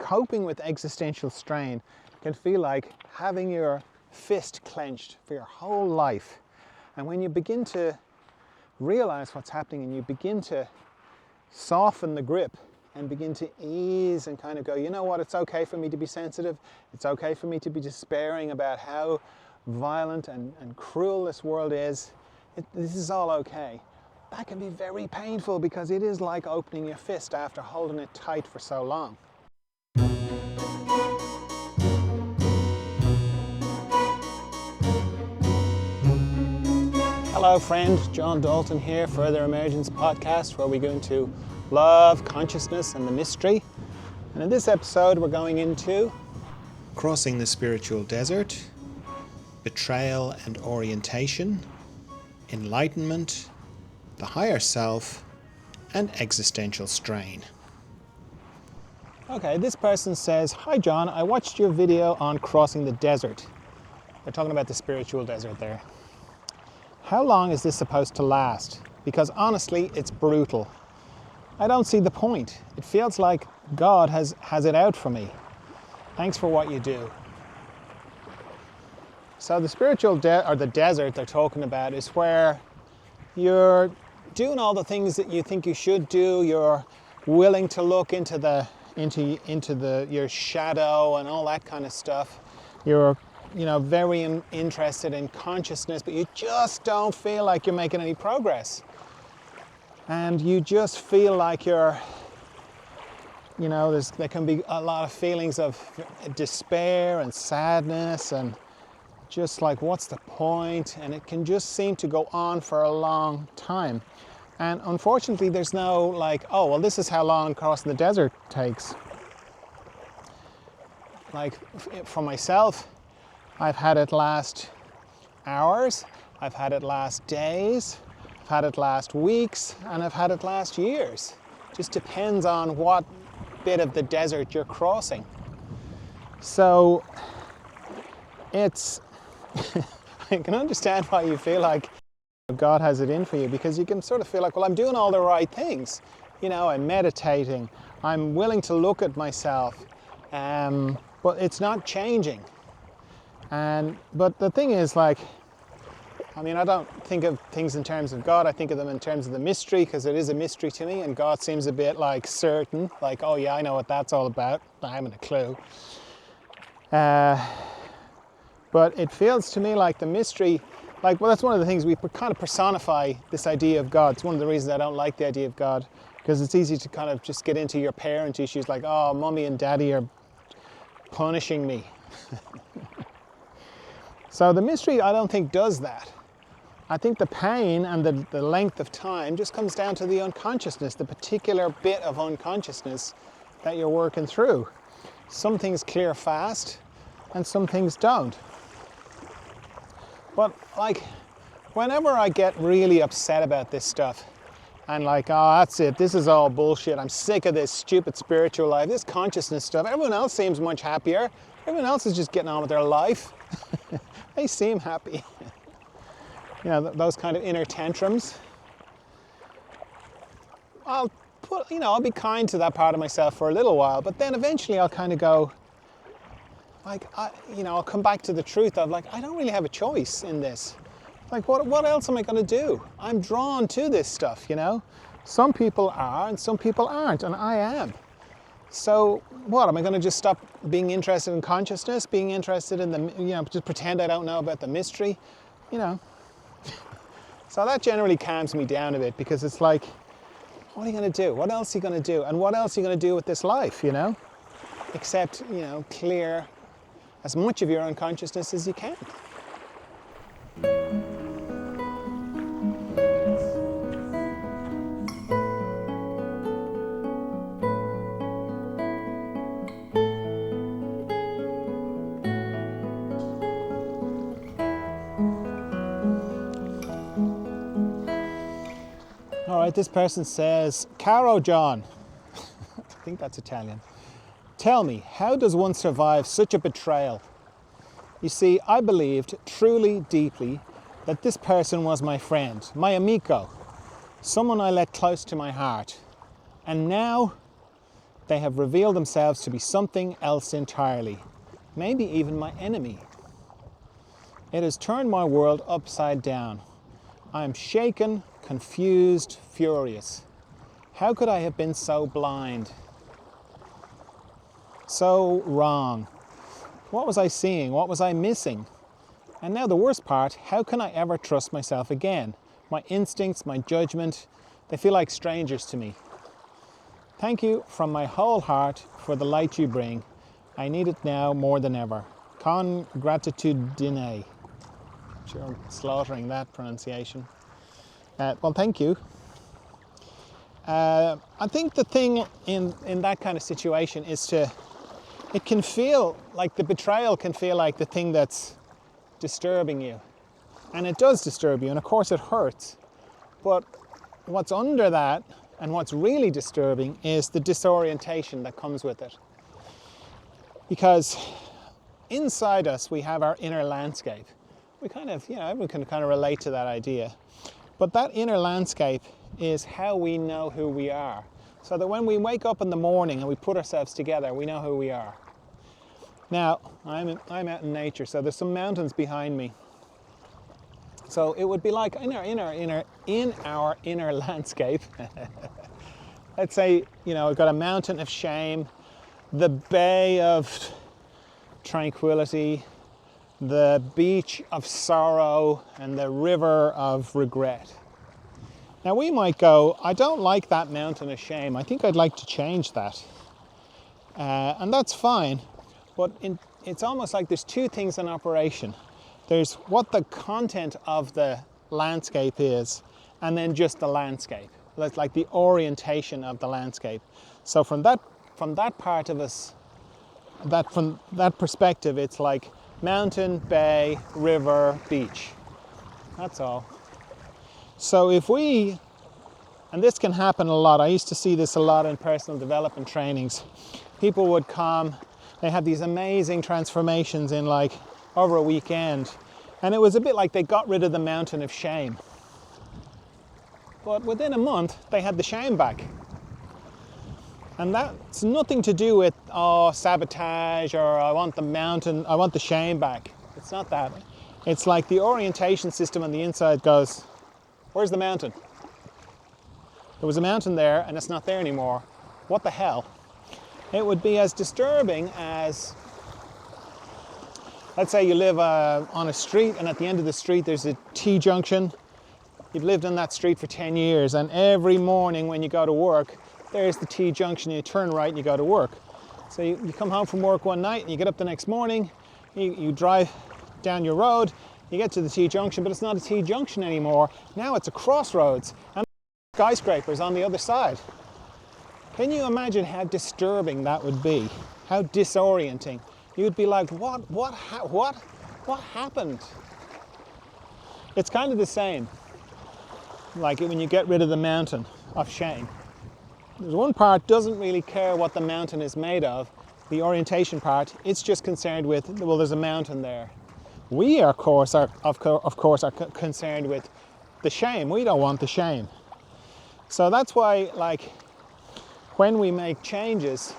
coping with existential strain can feel like having your fist clenched for your whole life. And when you begin to realize what's happening and you begin to soften the grip and begin to ease and kind of go, you know what, it's okay for me to be sensitive. It's okay for me to be despairing about how violent and cruel this world is. This is all okay. That can be very painful because it is like opening your fist after holding it tight for so long. Hello friend, John Dalton here, Further Emergence podcast, where we go into love, consciousness and the mystery. And in this episode we're going into crossing the spiritual desert, betrayal and orientation, enlightenment, the higher self, and existential strain. Okay, this person says, "Hi John, I watched your video on crossing the desert." They're talking about the spiritual desert there. "How long is this supposed to last? Because honestly, it's brutal. I don't see the point. It feels like God has it out for me. Thanks for what you do." So the spiritual the desert they're talking about is where you're doing all the things that you think you should do. You're willing to look into your shadow and all that kind of stuff. You're very interested in consciousness, but you just don't feel like you're making any progress. And you just feel like there can be a lot of feelings of despair and sadness and just like, what's the point? And it can just seem to go on for a long time. And unfortunately, there's no like, oh, well, this is how long crossing the desert takes. Like for myself, I've had it last hours, I've had it last days, I've had it last weeks, and I've had it last years. Just depends on what bit of the desert you're crossing. So it's, I can understand why you feel like God has it in for you, because you can sort of feel like, well, I'm doing all the right things. I'm meditating, I'm willing to look at myself, but it's not changing. But the thing is, I don't think of things in terms of God. I think of them in terms of the mystery, because it is a mystery to me, and God seems a bit like certain, like, oh yeah, I know what that's all about. I haven't a clue. But it feels to me like the mystery, that's one of the things we kind of personify this idea of God. It's one of the reasons I don't like the idea of God, because it's easy to kind of just get into your parent issues, like, oh, mommy and daddy are punishing me. So the mystery, I don't think, does that. I think the pain and the length of time just comes down to the unconsciousness, the particular bit of unconsciousness that you're working through. Some things clear fast and some things don't. But whenever I get really upset about this stuff and oh, that's it, this is all bullshit, I'm sick of this stupid spiritual life, this consciousness stuff, everyone else seems much happier, everyone else is just getting on with their life. They seem happy. Those kind of inner tantrums. I'll be kind to that part of myself for a little while, but then eventually I'll kind of go, I'll come back to the truth of I don't really have a choice in this. What else am I going to do? I'm drawn to this stuff, Some people are and some people aren't, and I am. So what, am I going to just stop being interested in consciousness, being interested in just pretend I don't know about the mystery, So that generally calms me down a bit, because it's like, what are you going to do? What else are you going to do? And what else are you going to do with this life, Except, clear as much of your unconsciousness as you can. All right, this person says, "Caro John," I think that's Italian. "Tell me, how does one survive such a betrayal? You see, I believed truly, deeply, that this person was my friend, my amico, someone I let close to my heart. And now They have revealed themselves to be something else entirely, maybe even my enemy. It has turned my world upside down. I am shaken, confused, furious. How could I have been so blind? So wrong. What was I seeing? What was I missing? And now the worst part, how can I ever trust myself again? My instincts, my judgment, they feel like strangers to me. Thank you from my whole heart for the light you bring. I need it now more than ever. Con gratitudine. Sure, I'm slaughtering that pronunciation. Well, thank you. I think the thing in that kind of situation is it can feel like the betrayal can feel like the thing that's disturbing you. And it does disturb you, and of course it hurts. But what's under that and what's really disturbing is the disorientation that comes with it. Because inside us we have our inner landscape. We kind of, everyone can kind of relate to that idea. But that inner landscape is how we know who we are. So that when we wake up in the morning and we put ourselves together, we know who we are. Now, I'm out in nature, so there's some mountains behind me. So it would be like in our inner landscape. Let's say, we've got a mountain of shame, the bay of tranquility, the beach of sorrow, and the river of regret. Now we might go, I don't like that mountain of shame. I think I'd like to change that. And that's fine. But it's almost like there's two things in operation. There's what the content of the landscape is, and then just the landscape. That's like the orientation of the landscape. So from that part of us, from that perspective, it's like mountain, bay, river, beach. That's all. So and this can happen a lot. I used to see this a lot in personal development trainings. People would come, they had these amazing transformations in like over a weekend. And it was a bit like they got rid of the mountain of shame. But within a month, they had the shame back. And that's nothing to do with, sabotage, or I want the shame back. It's not that. It's like the orientation system on the inside goes, where's the mountain? There was a mountain there and it's not there anymore. What the hell? It would be as disturbing as, let's say you live on a street and at the end of the street there's a T-junction. You've lived on that street for 10 years and every morning when you go to work, there's the T-junction, you turn right and you go to work. So you come home from work one night and you get up the next morning, you drive down your road, you get to the T-junction, but it's not a T-junction anymore. Now it's a crossroads and skyscrapers on the other side. Can you imagine how disturbing that would be? How disorienting. You'd be like, what happened? It's kind of the same, like when you get rid of the mountain of shame. There's one part doesn't really care what the mountain is made of, the orientation part. It's just concerned with, well, there's a mountain there. We, of course, are concerned with the shame. We don't want the shame. So that's why, like, when we make changes,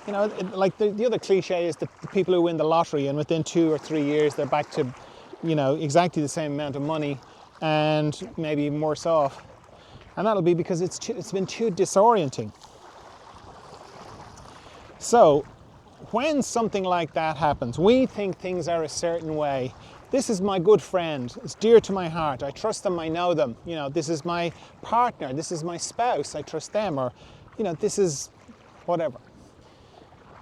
like the other cliche is the people who win the lottery and within 2 or 3 years they're back to, exactly the same amount of money and maybe even worse off. And that'll be because it's been too disorienting. So when something like that happens, we think things are a certain way. This is my good friend, it's dear to my heart, I trust them, I know them. This is my partner, this is my spouse, I trust them, or this is whatever.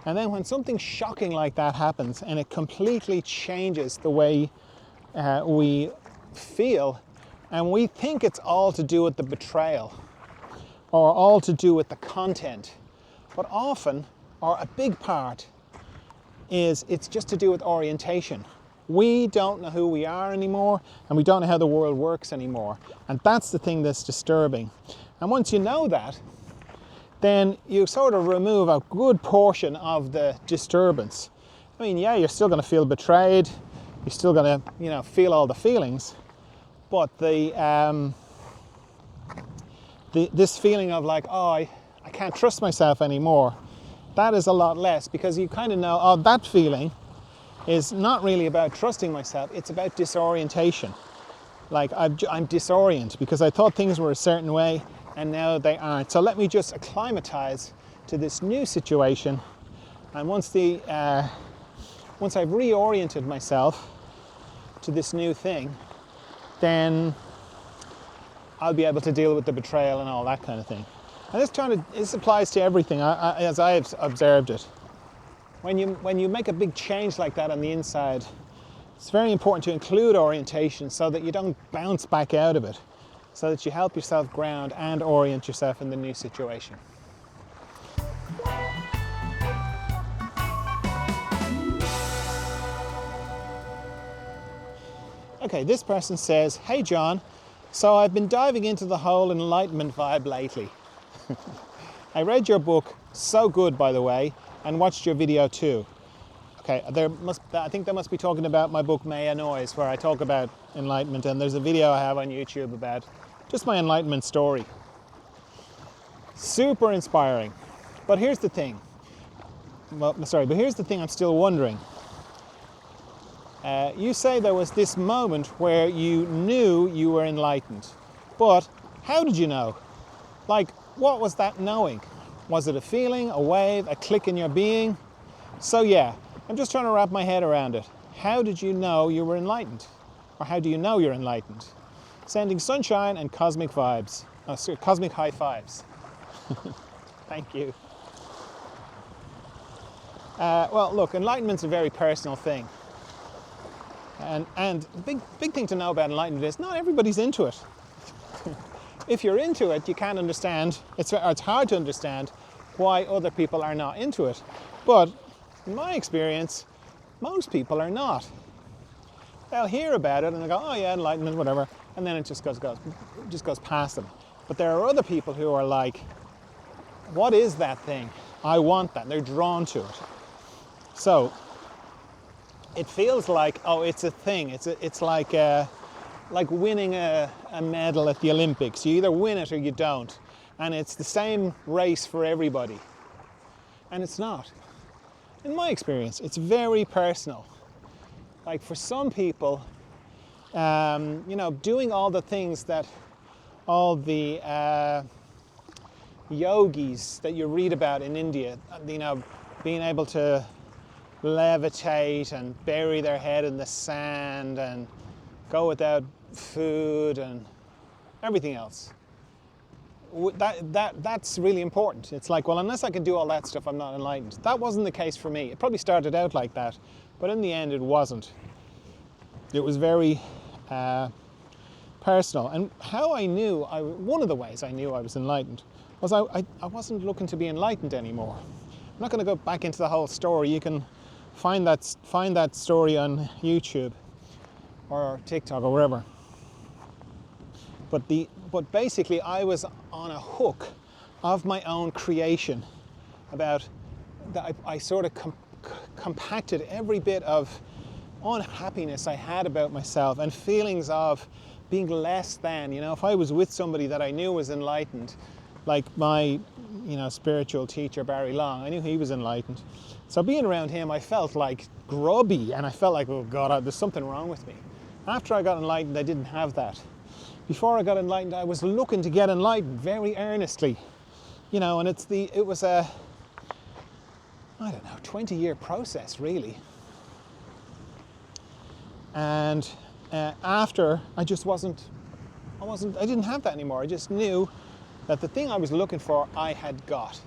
And then when something shocking like that happens and it completely changes the way we feel, and we think it's all to do with the betrayal or all to do with the content, but often, or a big part, it's just to do with orientation. We don't know who we are anymore, and we don't know how the world works anymore. And that's the thing that's disturbing. And once you know that, then you sort of remove a good portion of the disturbance. I mean, yeah, you're still going to feel betrayed. You're still going to, feel all the feelings. But this feeling of like, I I can't trust myself anymore, that is a lot less, because you kind of know, oh, that feeling is not really about trusting myself, it's about disorientation. Like I'm disoriented because I thought things were a certain way and now they aren't. So let me just acclimatize to this new situation, and once I've reoriented myself to this new thing, then I'll be able to deal with the betrayal and all that kind of thing. And this applies to everything as I've observed it. When you make a big change like that on the inside, it's very important to include orientation so that you don't bounce back out of it, so that you help yourself ground and orient yourself in the new situation. Okay, this person says, "Hey John, so I've been diving into the whole enlightenment vibe lately. I read your book, so good by the way, and watched your video too." Okay, I think they must be talking about my book Maya Noise, where I talk about enlightenment, and there's a video I have on YouTube about just my enlightenment story. Super inspiring. But here's the thing. Here's the thing I'm still wondering. You say there was this moment where you knew you were enlightened, but how did you know? Like, what was that knowing? Was it a feeling, a wave, a click in your being? So yeah, I'm just trying to wrap my head around it. How did you know you were enlightened? Or how do you know you're enlightened? Sending sunshine and cosmic vibes. Cosmic high fives. Thank you. Well, look, enlightenment's a very personal thing. And the big thing to know about enlightenment is not everybody's into it. If you're into it, you can't understand, it's hard to understand why other people are not into it. But in my experience, most people are not. They'll hear about it and they go, oh yeah, enlightenment, whatever, and then it just goes past them. But there are other people who are like, what is that thing? I want that. They're drawn to it. So it feels like, oh, it's a thing. It's like winning a medal at the Olympics. You either win it or you don't. And it's the same race for everybody. And it's not. In my experience, it's very personal. Like for some people, doing all the things that all the yogis that you read about in India, being able to levitate and bury their head in the sand and go without food and everything else. That's really important. It's like, well, unless I can do all that stuff, I'm not enlightened. That wasn't the case for me. It probably started out like that, but in the end it wasn't. It was very personal. And how I knew, one of the ways I knew I was enlightened was I wasn't looking to be enlightened anymore. I'm not going to go back into the whole story. You can find that story on YouTube or TikTok or wherever. But basically I was on a hook of my own creation about that. I sort of compacted every bit of unhappiness I had about myself and feelings of being less than. If I was with somebody that I knew was enlightened, like my spiritual teacher Barry Long, I knew he was enlightened. So being around him, I felt like grubby, and I felt like, oh God, there's something wrong with me. After I got enlightened, I didn't have that. Before I got enlightened, I was looking to get enlightened very earnestly, and it was a, 20-year process really. And after, I didn't have that anymore. I just knew that the thing I was looking for, I had got.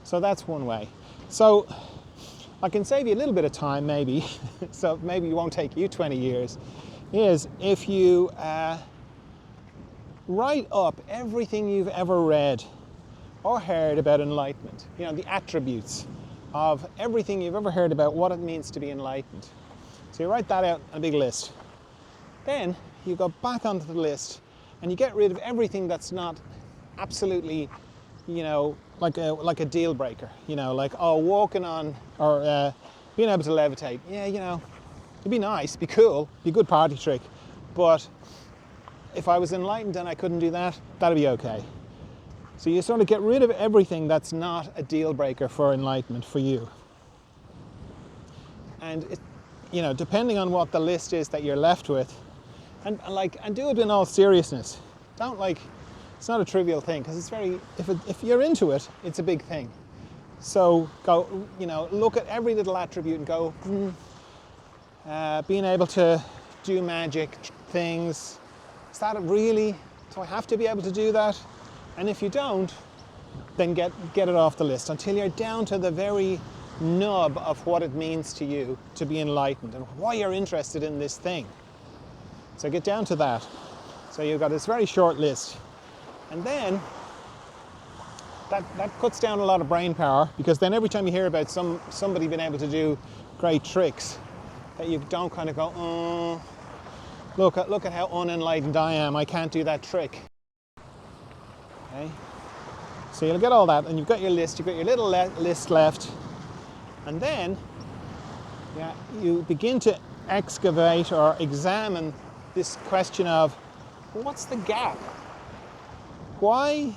So that's one way. So I can save you a little bit of time maybe, so maybe it won't take you 20 years, is if you write up everything you've ever read or heard about enlightenment, the attributes of everything you've ever heard about what it means to be enlightened. So you write that out on a big list. Then you go back onto the list and you get rid of everything that's not absolutely, like a deal breaker, like, oh, walking on or being able to levitate. Yeah, it'd be nice, be cool, be a good party trick. But if I was enlightened and I couldn't do that, that'd be okay. So you sort of get rid of everything that's not a deal breaker for enlightenment for you. And depending on what the list is that you're left with, and do it in all seriousness. Don't it's not a trivial thing, because it's very, if you're into it, it's a big thing. So go, look at every little attribute and go, being able to do magic things, is that really, do I have to be able to do that? And if you don't, then get it off the list until you're down to the very nub of what it means to you to be enlightened and why you're interested in this thing. So get down to that. So you've got this very short list. And then that cuts down a lot of brain power, because then every time you hear about somebody being able to do great tricks, that you don't kind of go, oh, look at how unenlightened I am, I can't do that trick. Okay? So you'll get all that, and you've got your list, you've got your little list left, and then you begin to excavate or examine this question of, what's the gap? Why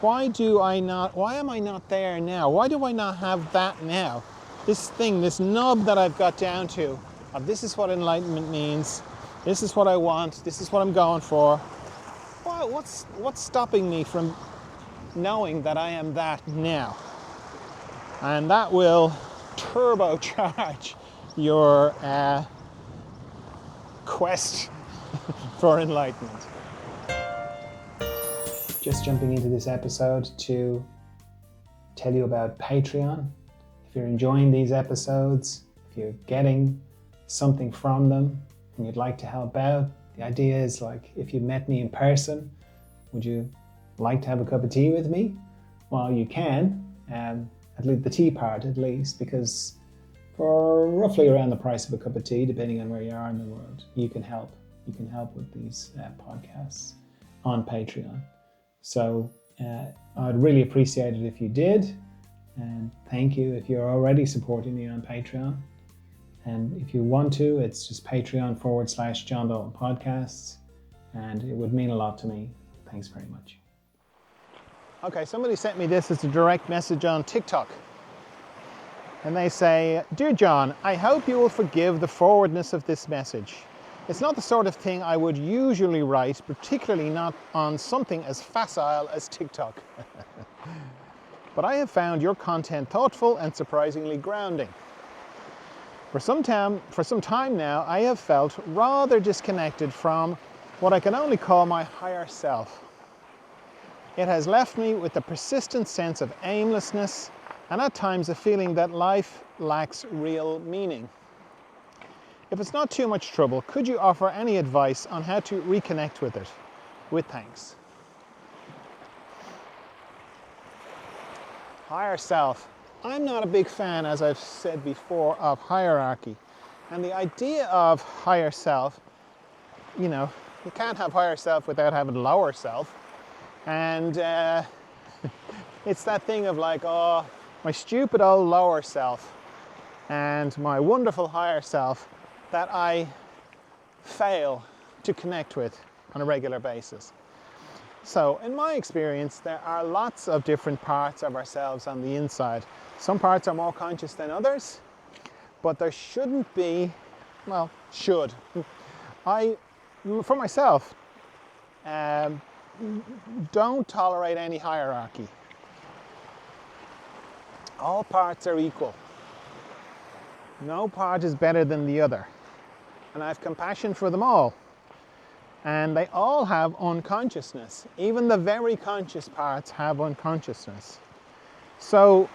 am I not there now? Why do I not have that now? This thing, this nub that I've got down to, of this is what enlightenment means, this is what I want, this is what I'm going for. What's stopping me from knowing that I am that now? And that will turbocharge your quest for enlightenment. Just jumping into this episode to tell you about Patreon. If you're enjoying these episodes, if you're getting something from them and you'd like to help out, the idea is, if you met me in person, would you like to have a cup of tea with me? Well, you can, at least the tea part at least, because for roughly around the price of a cup of tea, depending on where you are in the world, you can help. You can help with these podcasts on Patreon. So I'd really appreciate it if you did. And thank you if you're already supporting me on Patreon. And if you want to, it's just Patreon.com/John Dalton Podcasts. And it would mean a lot to me. Thanks very much. Okay, somebody sent me this as a direct message on TikTok. And they say, "Dear John, I hope you will forgive the forwardness of this message. It's not the sort of thing I would usually write, particularly not on something as facile as TikTok. But I have found your content thoughtful and surprisingly grounding. For some time now, I have felt rather disconnected from what I can only call my higher self. It has left me with a persistent sense of aimlessness and at times a feeling that life lacks real meaning. If it's not too much trouble, could you offer any advice on how to reconnect with it? With thanks." Higher self. I'm not a big fan, as I've said before, of hierarchy. And the idea of higher self, you can't have higher self without having lower self. And it's that thing of my stupid old lower self and my wonderful higher self that I fail to connect with on a regular basis. So in my experience, there are lots of different parts of ourselves on the inside. Some parts are more conscious than others, but there shouldn't be, should. For myself, don't tolerate any hierarchy. All parts are equal. No part is better than the other. And I have compassion for them all. And they all have unconsciousness. Even the very conscious parts have unconsciousness. So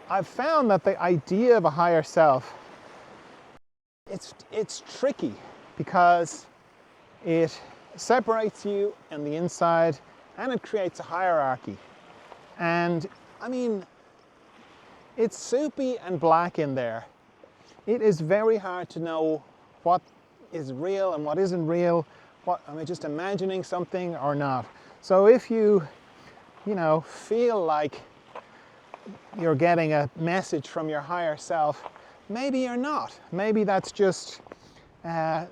I've found that the idea of a higher self, it's tricky because it separates you on the inside and it creates a hierarchy. And it's soupy and black in there. It is very hard to know what is real and what isn't real. What am I just imagining something or not? So if you feel like you're getting a message from your higher self, maybe you're not. Maybe that's just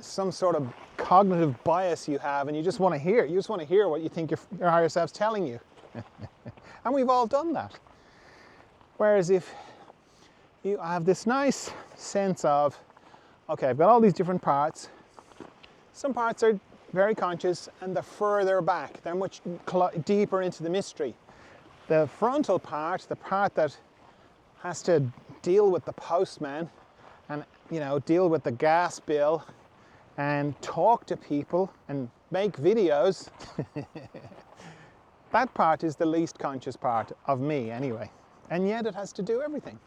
some sort of cognitive bias you have, and you just want to hear. You just want to hear what you think your higher self's telling you. And we've all done that. Whereas if you have this nice sense of, okay, I've got all these different parts. Some parts are very conscious and they're further back. They're much deeper into the mystery. The frontal part, the part that has to deal with the postman and, deal with the gas bill and talk to people and make videos, that part is the least conscious part of me anyway. And yet it has to do everything.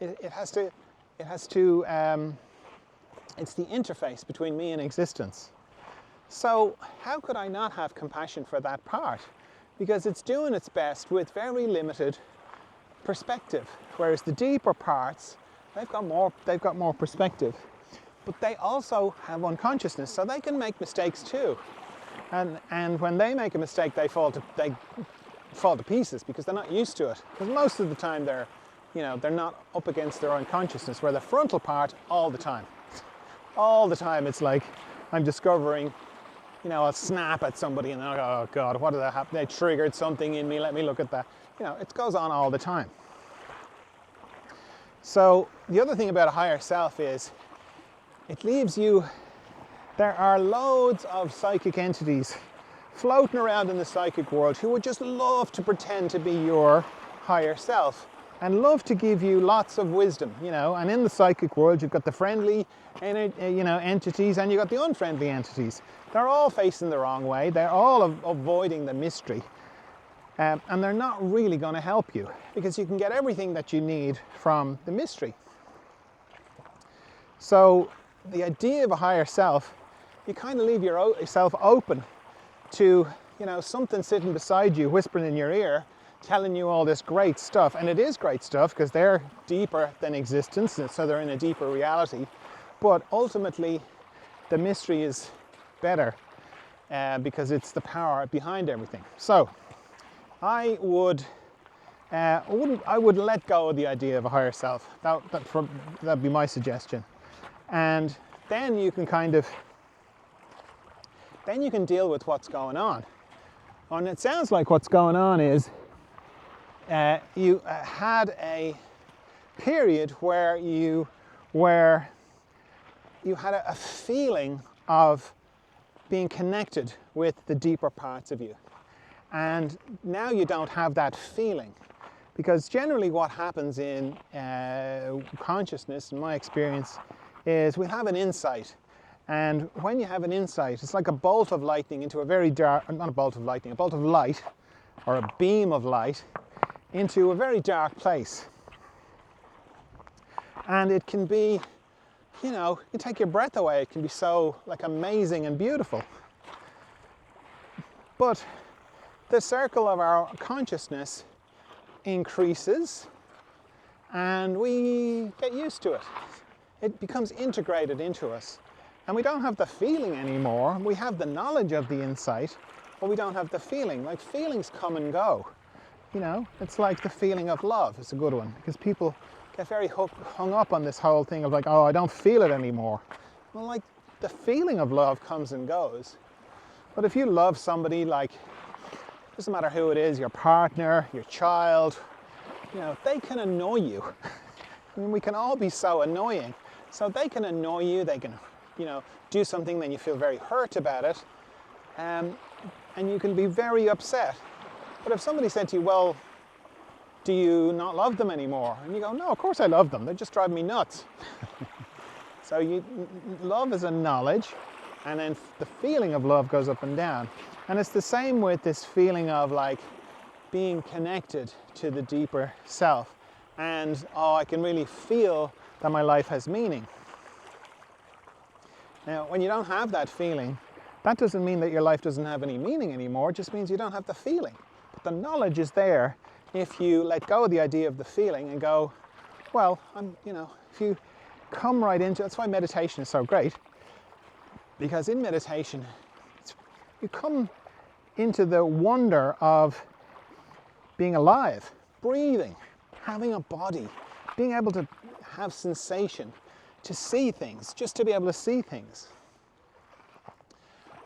It's the interface between me and existence. So how could I not have compassion for that part? Because it's doing its best with very limited perspective. Whereas the deeper parts, they've got more perspective. But they also have unconsciousness, so they can make mistakes too. And when they make a mistake, they fall to pieces because they're not used to it. Because most of the time they're not up against their unconsciousness, where the frontal part, all the time it's like I'm discovering, I'll snap at somebody and I'll go, oh God, what did that happen? They triggered something in me, let me look at that. It goes on all the time. So the other thing about a higher self is it leaves you, there are loads of psychic entities floating around in the psychic world who would just love to pretend to be your higher self and love to give you lots of wisdom, and in the psychic world you've got the friendly entities and you've got the unfriendly entities. They're all facing the wrong way, they're all avoiding the mystery, and they're not really going to help you because you can get everything that you need from the mystery. So the idea of a higher self, you kind of leave yourself open to something sitting beside you whispering in your ear, telling you all this great stuff. And it is great stuff because they're deeper than existence, so they're in a deeper reality. But ultimately the mystery is better because it's the power behind everything. So I would let go of the idea of a higher self. That'd be my suggestion. And then you can deal with what's going on. And it sounds like what's going on is you had a period where you had a feeling of being connected with the deeper parts of you. And now you don't have that feeling. Because generally what happens in consciousness, in my experience, is we have an insight. And when you have an insight, it's like a bolt of lightning into a very dark, not a bolt of lightning, a bolt of light, or a beam of light, into a very dark place. And it can be, it can take your breath away. It can be so amazing and beautiful. But the circle of our consciousness increases and we get used to it. It becomes integrated into us. And we don't have the feeling anymore. We have the knowledge of the insight, but we don't have the feeling. Like feelings come and go. It's like the feeling of love. It's a good one because people get very hung up on this whole thing of oh, I don't feel it anymore. Well, the feeling of love comes and goes. But if you love somebody, doesn't matter who it is, your partner, your child, they can annoy you. We can all be so annoying. So they can annoy you, they can, do something, then you feel very hurt about it, and you can be very upset. But if somebody said to you, well, do you not love them anymore? And you go, no, of course I love them, they're just driving me nuts. So love is a knowledge, and then the feeling of love goes up and down. And it's the same with this feeling of being connected to the deeper self. And, I can really feel that my life has meaning. Now, when you don't have that feeling, that doesn't mean that your life doesn't have any meaning anymore. It just means you don't have the feeling. But the knowledge is there if you let go of the idea of the feeling and go, well, if you come right into, that's why meditation is so great. Because in meditation, you come into the wonder of being alive, breathing, having a body, being able to have sensation, to see things, just to be able to see things.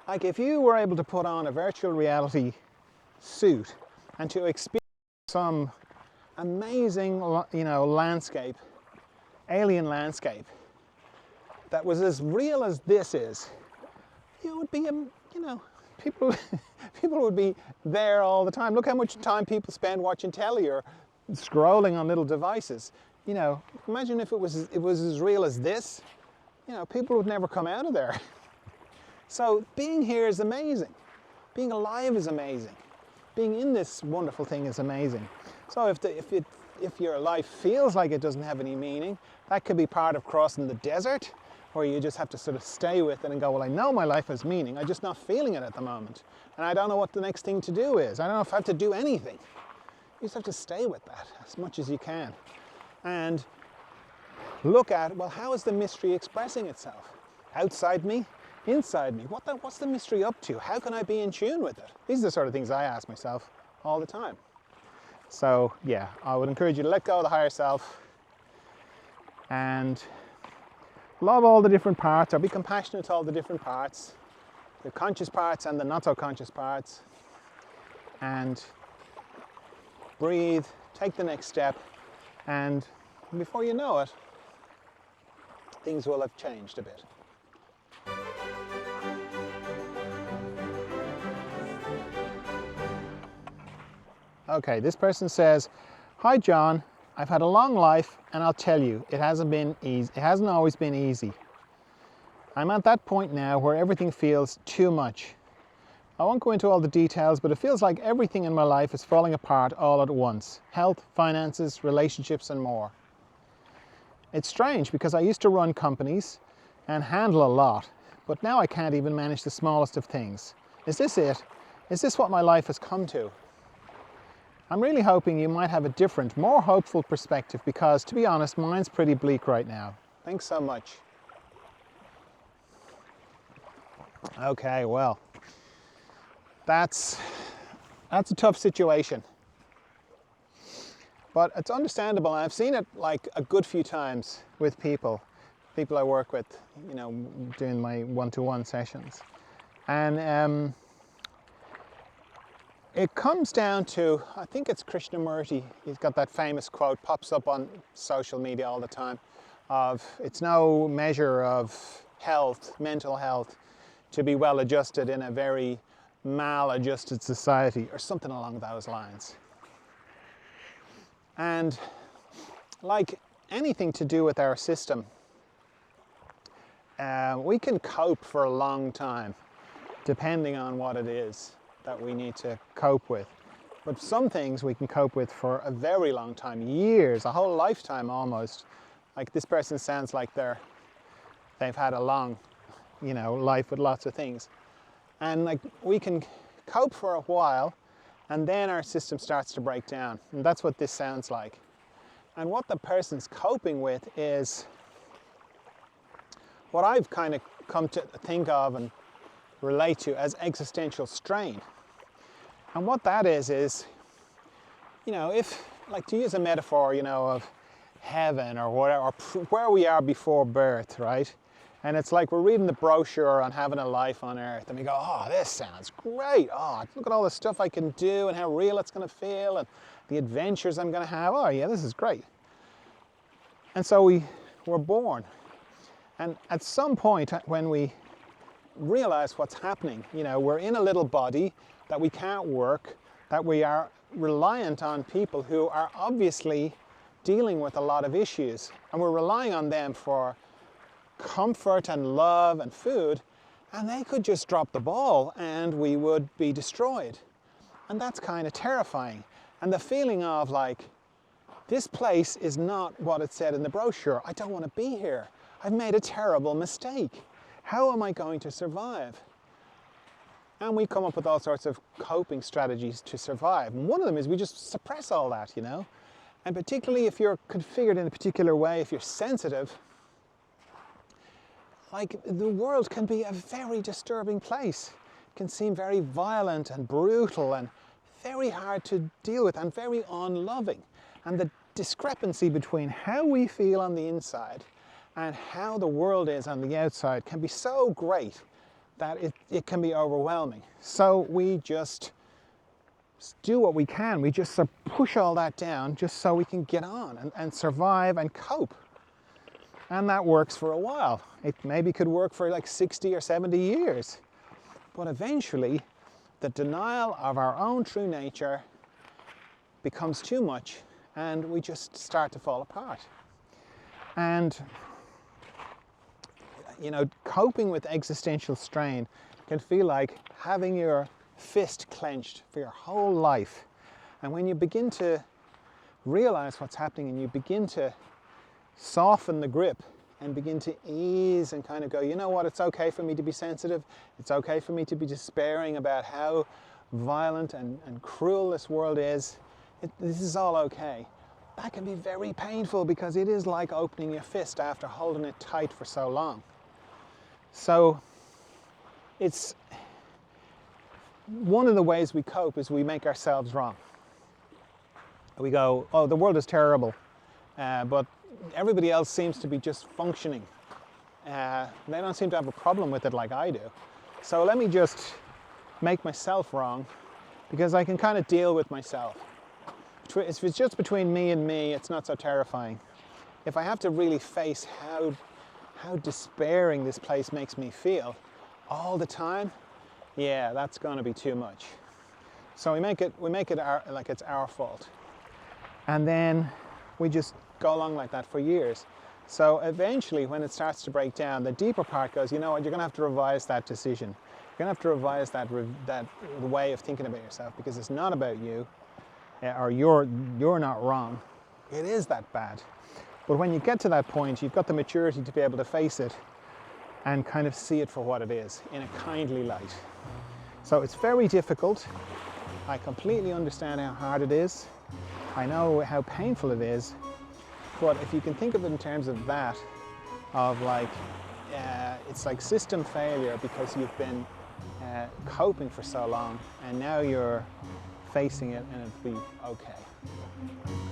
Like if you were able to put on a virtual reality suit and to experience some amazing, landscape, alien landscape that was as real as this is, it would be, people, people would be there all the time. Look how much time people spend watching telly or scrolling on little devices. Imagine if it was as real as this. People would never come out of there. So being here is amazing. Being alive is amazing. Being in this wonderful thing is amazing. So if your life feels like it doesn't have any meaning, that could be part of crossing the desert, or you just have to sort of stay with it and go, well, I know my life has meaning, I'm just not feeling it at the moment. And I don't know what the next thing to do is. I don't know if I have to do anything. You just have to stay with that as much as you can. And look at, well, how is the mystery expressing itself? Outside me? Inside me? What's the mystery up to? How can I be in tune with it? These are the sort of things I ask myself all the time. So yeah, I would encourage you to let go of the higher self and love all the different parts, or be compassionate to all the different parts, the conscious parts and the not so conscious parts, and breathe, take the next step, and before you know it, things will have changed a bit. Okay, this person says, "Hi John, I've had a long life and I'll tell you, it hasn't been easy. It hasn't always been easy. I'm at that point now where everything feels too much. I won't go into all the details, but it feels like everything in my life is falling apart all at once. Health, finances, relationships and more. It's strange because I used to run companies and handle a lot, but now I can't even manage the smallest of things. Is this it? Is this what my life has come to? I'm really hoping you might have a different, more hopeful perspective because, to be honest, mine's pretty bleak right now. Thanks so much." Okay, well, that's a tough situation. But it's understandable, and I've seen it like a good few times with people I work with, doing my one-to-one sessions. And it comes down to, I think it's Krishnamurti, he's got that famous quote, pops up on social media all the time, of it's no measure of health, mental health, to be well adjusted in a very maladjusted society, or something along those lines. And like anything to do with our system, we can cope for a long time, depending on what it is that we need to cope with. But some things we can cope with for a very long time, years, a whole lifetime almost. Like this person sounds like they've had a long, life with lots of things. And like we can cope for a while, and then our system starts to break down. And that's what this sounds like. And what the person's coping with is what I've kind of come to think of and relate to as existential strain. And what that is, if, like to use a metaphor, of heaven or whatever, or where we are before birth, right? And it's like we're reading the brochure on having a life on earth and we go, oh, this sounds great. Oh, look at all the stuff I can do and how real it's going to feel and the adventures I'm going to have. Oh yeah, this is great. And so we're born. And at some point when we realize what's happening, we're in a little body, that we can't work, that we are reliant on people who are obviously dealing with a lot of issues, and we're relying on them for comfort and love and food, and they could just drop the ball and we would be destroyed. And that's kind of terrifying. And the feeling of like, this place is not what it said in the brochure. I don't want to be here. I've made a terrible mistake. How am I going to survive? And we come up with all sorts of coping strategies to survive. And one of them is we just suppress all that, And particularly if you're configured in a particular way, if you're sensitive, like the world can be a very disturbing place. It can seem very violent and brutal and very hard to deal with and very unloving. And the discrepancy between how we feel on the inside and how the world is on the outside can be so great that it can be overwhelming. So we just do what we can. We just sort of push all that down just so we can get on and survive and cope. And that works for a while. It maybe could work for like 60 or 70 years. But eventually, the denial of our own true nature becomes too much and we just start to fall apart. And, you know, coping with existential strain can feel like having your fist clenched for your whole life. And when you begin to realize what's happening and you begin to soften the grip and begin to ease and kind of go, you know what, it's okay for me to be sensitive. It's okay for me to be despairing about how violent and cruel this world is. This is all okay. That can be very painful because it is like opening your fist after holding it tight for so long. So it's one of the ways we cope is we make ourselves wrong. We go, oh, the world is terrible, but everybody else seems to be just functioning. They don't seem to have a problem with it like I do. So let me just make myself wrong because I can kind of deal with myself. If it's just between me and me, it's not so terrifying. If I have to really face how despairing this place makes me feel all the time, yeah, that's going to be too much. So we make it like it's our fault. And then we just go along like that for years. So eventually when it starts to break down, the deeper part goes, you know what, you're going to have to revise that decision. You're going to have to revise that way of thinking about yourself because it's not about you, or you're not wrong. It is that bad. But when you get to that point, you've got the maturity to be able to face it and kind of see it for what it is in a kindly light. So it's very difficult. I completely understand how hard it is. I know how painful it is. But if you can think of it in terms of that, of like, it's like system failure because you've been coping for so long and now you're facing it and it'll be okay.